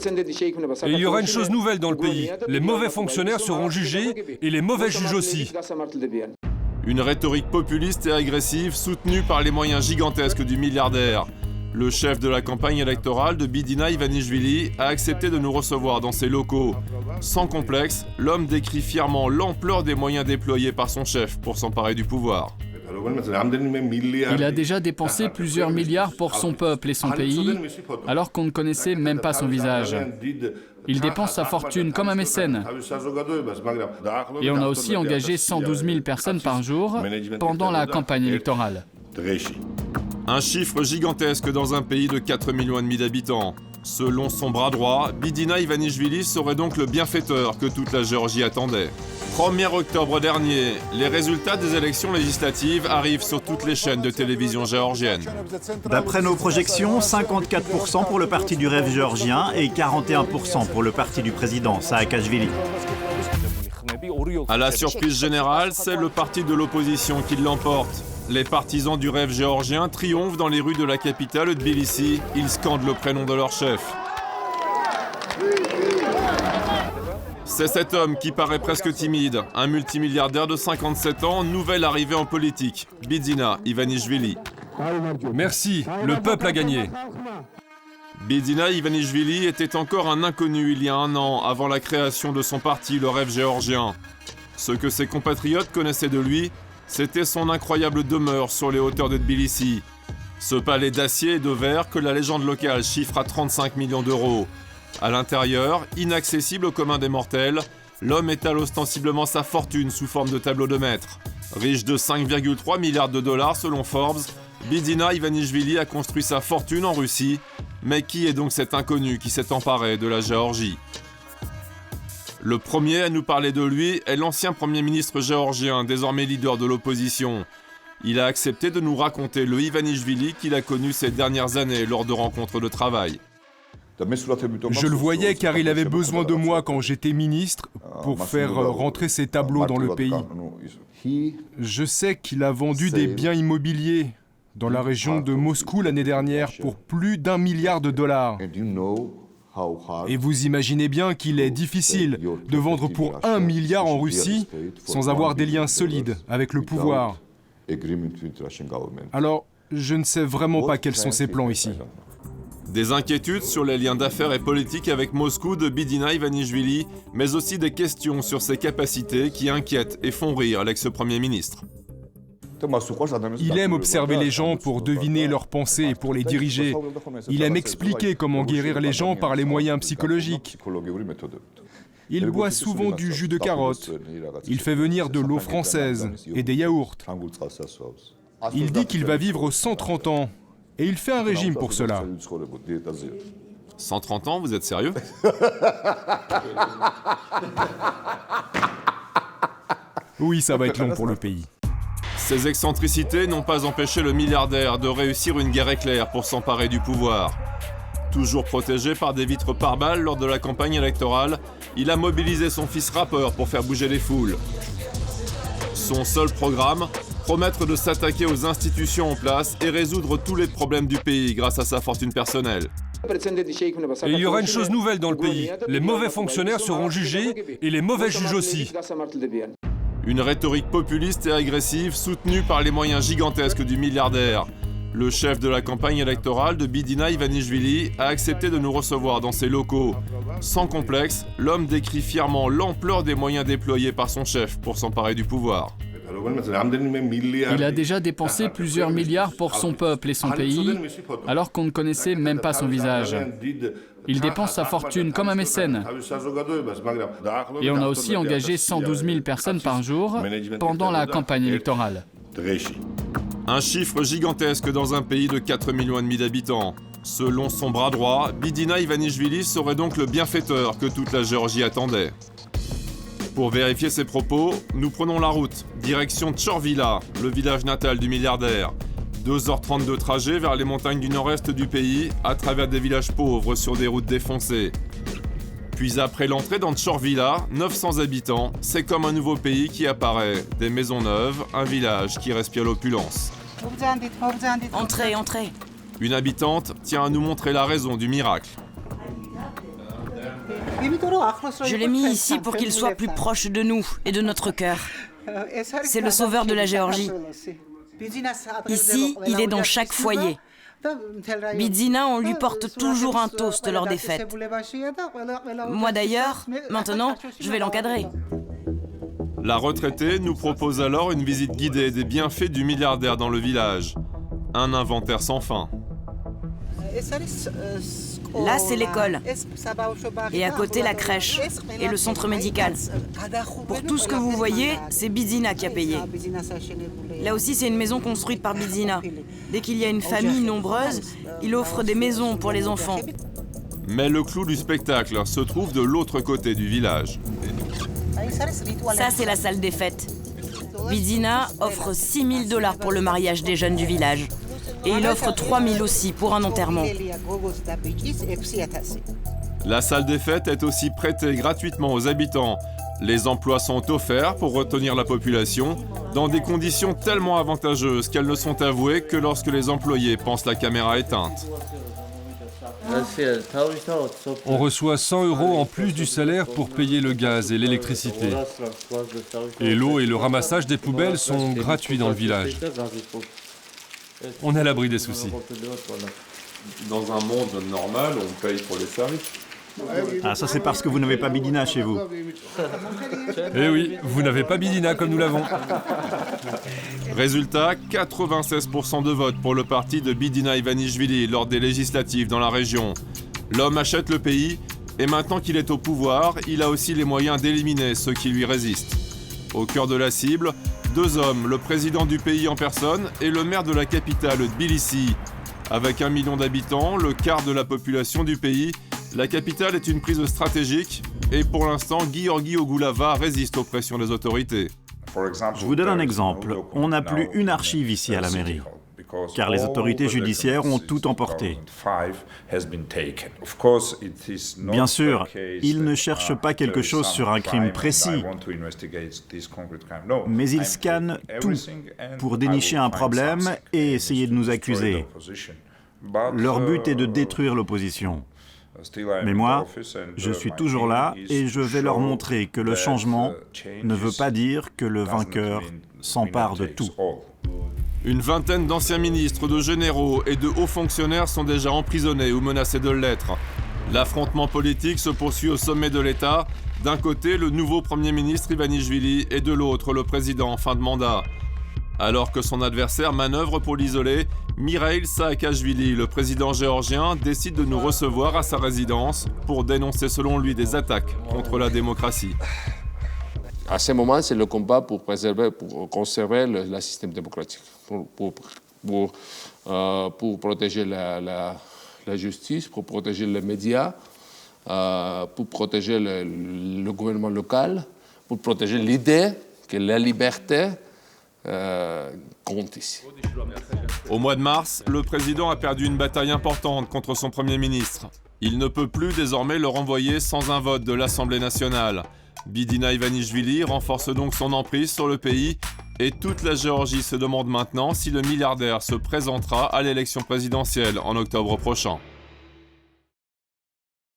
Et il y aura une chose nouvelle dans le pays. Les mauvais fonctionnaires seront jugés et les mauvais juges aussi. Une rhétorique populiste et agressive soutenue par les moyens gigantesques du milliardaire. Le chef de la campagne électorale de Bidina Ivanishvili a accepté de nous recevoir dans ses locaux. Sans complexe, l'homme décrit fièrement l'ampleur des moyens déployés par son chef pour s'emparer du pouvoir. Il a déjà dépensé plusieurs milliards pour son peuple et son pays, alors qu'on ne connaissait même pas son visage. Il dépense sa fortune comme un mécène. Et on a aussi engagé 112 000 personnes par jour pendant la campagne électorale. Un chiffre gigantesque dans un pays de 4,5 millions d'habitants. Selon son bras droit, Bidina Ivanishvili serait donc le bienfaiteur que toute la Géorgie attendait. 1er octobre dernier, les résultats des élections législatives arrivent sur toutes les chaînes de télévision géorgiennes. D'après nos projections, 54% pour le parti du rêve géorgien et 41% pour le parti du président Saakashvili. À la surprise générale, c'est le parti de l'opposition qui l'emporte. Les partisans du rêve géorgien triomphent dans les rues de la capitale Tbilissi. Ils scandent le prénom de leur chef. C'est cet homme qui paraît presque timide, un multimilliardaire de 57 ans, nouvelle arrivée en politique, Bidina Ivanishvili. Merci, le peuple a gagné. Bidina Ivanishvili était encore un inconnu il y a un an, avant la création de son parti, le rêve géorgien. Ce que ses compatriotes connaissaient de lui, c'était son incroyable demeure sur les hauteurs de Tbilissi. Ce palais d'acier et de verre que la légende locale chiffre à 35 millions d'euros. À l'intérieur, inaccessible au commun des mortels, l'homme étale ostensiblement sa fortune sous forme de tableau de maître. Riche de 5,3 milliards de dollars selon Forbes, Bidina Ivanishvili a construit sa fortune en Russie. Mais qui est donc cet inconnu qui s'est emparé de la Géorgie ? Le premier à nous parler de lui est l'ancien Premier ministre géorgien, désormais leader de l'opposition. Il a accepté de nous raconter le Ivanishvili qu'il a connu ces dernières années lors de rencontres de travail. Je le voyais car il avait besoin de moi quand j'étais ministre pour faire rentrer ses tableaux dans le pays. Je sais qu'il a vendu des biens immobiliers dans la région de Moscou l'année dernière pour plus d'1 milliard de dollars. Et vous imaginez bien qu'il est difficile de vendre pour 1 milliard en Russie sans avoir des liens solides avec le pouvoir. Alors, je ne sais vraiment pas quels sont ses plans ici. Des inquiétudes sur les liens d'affaires et politiques avec Moscou de Bidina Ivanishvili, mais aussi des questions sur ses capacités qui inquiètent et font rire l'ex-premier ministre. Il aime observer les gens pour deviner leurs pensées et pour les diriger. Il aime expliquer comment guérir les gens par les moyens psychologiques. Il boit souvent du jus de carotte. Il fait venir de l'eau française et des yaourts. Il dit qu'il va vivre 130 ans et il fait un régime pour cela. 130 ans, vous êtes sérieux ? Oui, ça va être long pour le pays. Ces excentricités n'ont pas empêché le milliardaire de réussir une guerre éclair pour s'emparer du pouvoir. Toujours protégé par des vitres pare-balles lors de la campagne électorale, il a mobilisé son fils rappeur pour faire bouger les foules. Son seul programme, promettre de s'attaquer aux institutions en place et résoudre tous les problèmes du pays grâce à sa fortune personnelle. Et il y aura une chose nouvelle dans le pays. Les mauvais fonctionnaires seront jugés et les mauvais juges aussi. Une rhétorique populiste et agressive soutenue par les moyens gigantesques du milliardaire. Le chef de la campagne électorale de Bidina Ivanishvili a accepté de nous recevoir dans ses locaux. Sans complexe, l'homme décrit fièrement l'ampleur des moyens déployés par son chef pour s'emparer du pouvoir. Il a déjà dépensé plusieurs milliards pour son peuple et son pays, alors qu'on ne connaissait même pas son visage. Il dépense sa fortune comme un mécène. Et on a aussi engagé 112 000 personnes par jour pendant la campagne électorale. Un chiffre gigantesque dans un pays de 4,5 millions d'habitants. Selon son bras droit, Bidina Ivanishvili serait donc le bienfaiteur que toute la Géorgie attendait. Pour vérifier ses propos, nous prenons la route, direction Tchorvila, le village natal du milliardaire. 2h30 de trajet vers les montagnes du nord-est du pays, à travers des villages pauvres sur des routes défoncées. Puis après l'entrée dans Tchorvila, 900 habitants, c'est comme un nouveau pays qui apparaît. Des maisons neuves, un village qui respire l'opulence. Entrez, entrez. Une habitante tient à nous montrer la raison du miracle. Je l'ai mis ici pour qu'il soit plus proche de nous et de notre cœur. C'est le sauveur de la Géorgie. Ici, il est dans chaque foyer. Bidzina, on lui porte toujours un toast lors des fêtes. Moi d'ailleurs, maintenant, je vais l'encadrer. La retraitée nous propose alors une visite guidée des bienfaits du milliardaire dans le village. Un inventaire sans fin. Là, c'est l'école. Et à côté, la crèche et le centre médical. Pour tout ce que vous voyez, c'est Bidzina qui a payé. Là aussi, c'est une maison construite par Bidzina. Dès qu'il y a une famille nombreuse, il offre des maisons pour les enfants. Mais le clou du spectacle se trouve de l'autre côté du village. Ça, c'est la salle des fêtes. Bidzina offre $6 000 pour le mariage des jeunes du village. Et il offre 3 000 aussi pour un enterrement. La salle des fêtes est aussi prêtée gratuitement aux habitants. Les emplois sont offerts pour retenir la population dans des conditions tellement avantageuses qu'elles ne sont avouées que lorsque les employés pensent la caméra éteinte. On reçoit 100 € en plus du salaire pour payer le gaz et l'électricité. Et l'eau et le ramassage des poubelles sont gratuits dans le village. On est à l'abri des soucis. Dans un monde normal, on paye pour les services. Ah, ça c'est parce que vous n'avez pas Bidzina chez vous. Eh oui, vous n'avez pas Bidzina comme nous l'avons. Résultat, 96% de vote pour le parti de Bidzina Ivanishvili lors des législatives dans la région. L'homme achète le pays et maintenant qu'il est au pouvoir, il a aussi les moyens d'éliminer ceux qui lui résistent. Au cœur de la cible, 2 hommes, le président du pays en personne et le maire de la capitale Tbilissi. Avec 1 million d'habitants, le quart de la population du pays, la capitale est une prise stratégique et pour l'instant, Giorgi Ogoulava résiste aux pressions des autorités. Je vous donne un exemple. On n'a plus une archive ici à la mairie, car les autorités judiciaires ont tout emporté. Bien sûr, ils ne cherchent pas quelque chose sur un crime précis, mais ils scannent tout pour dénicher un problème et essayer de nous accuser. Leur but est de détruire l'opposition. Mais moi, je suis toujours là et je vais leur montrer que le changement ne veut pas dire que le vainqueur s'empare de tout. Une vingtaine d'anciens ministres, de généraux et de hauts fonctionnaires sont déjà emprisonnés ou menacés de l'être. L'affrontement politique se poursuit au sommet de l'État. D'un côté, le nouveau Premier ministre Ivanishvili et de l'autre, le président en fin de mandat. Alors que son adversaire manœuvre pour l'isoler, Mikhail Saakashvili, le président géorgien, décide de nous recevoir à sa résidence pour dénoncer selon lui des attaques contre la démocratie. À ce moment, c'est le combat pour conserver le système démocratique, pour protéger la justice, pour protéger les médias, pour protéger le gouvernement local, pour protéger l'idée que la liberté compte ici. Au mois de mars, le président a perdu une bataille importante contre son Premier ministre. Il ne peut plus désormais le renvoyer sans un vote de l'Assemblée nationale. Bidzina Ivanishvili renforce donc son emprise sur le pays et toute la Géorgie se demande maintenant si le milliardaire se présentera à l'élection présidentielle en octobre prochain.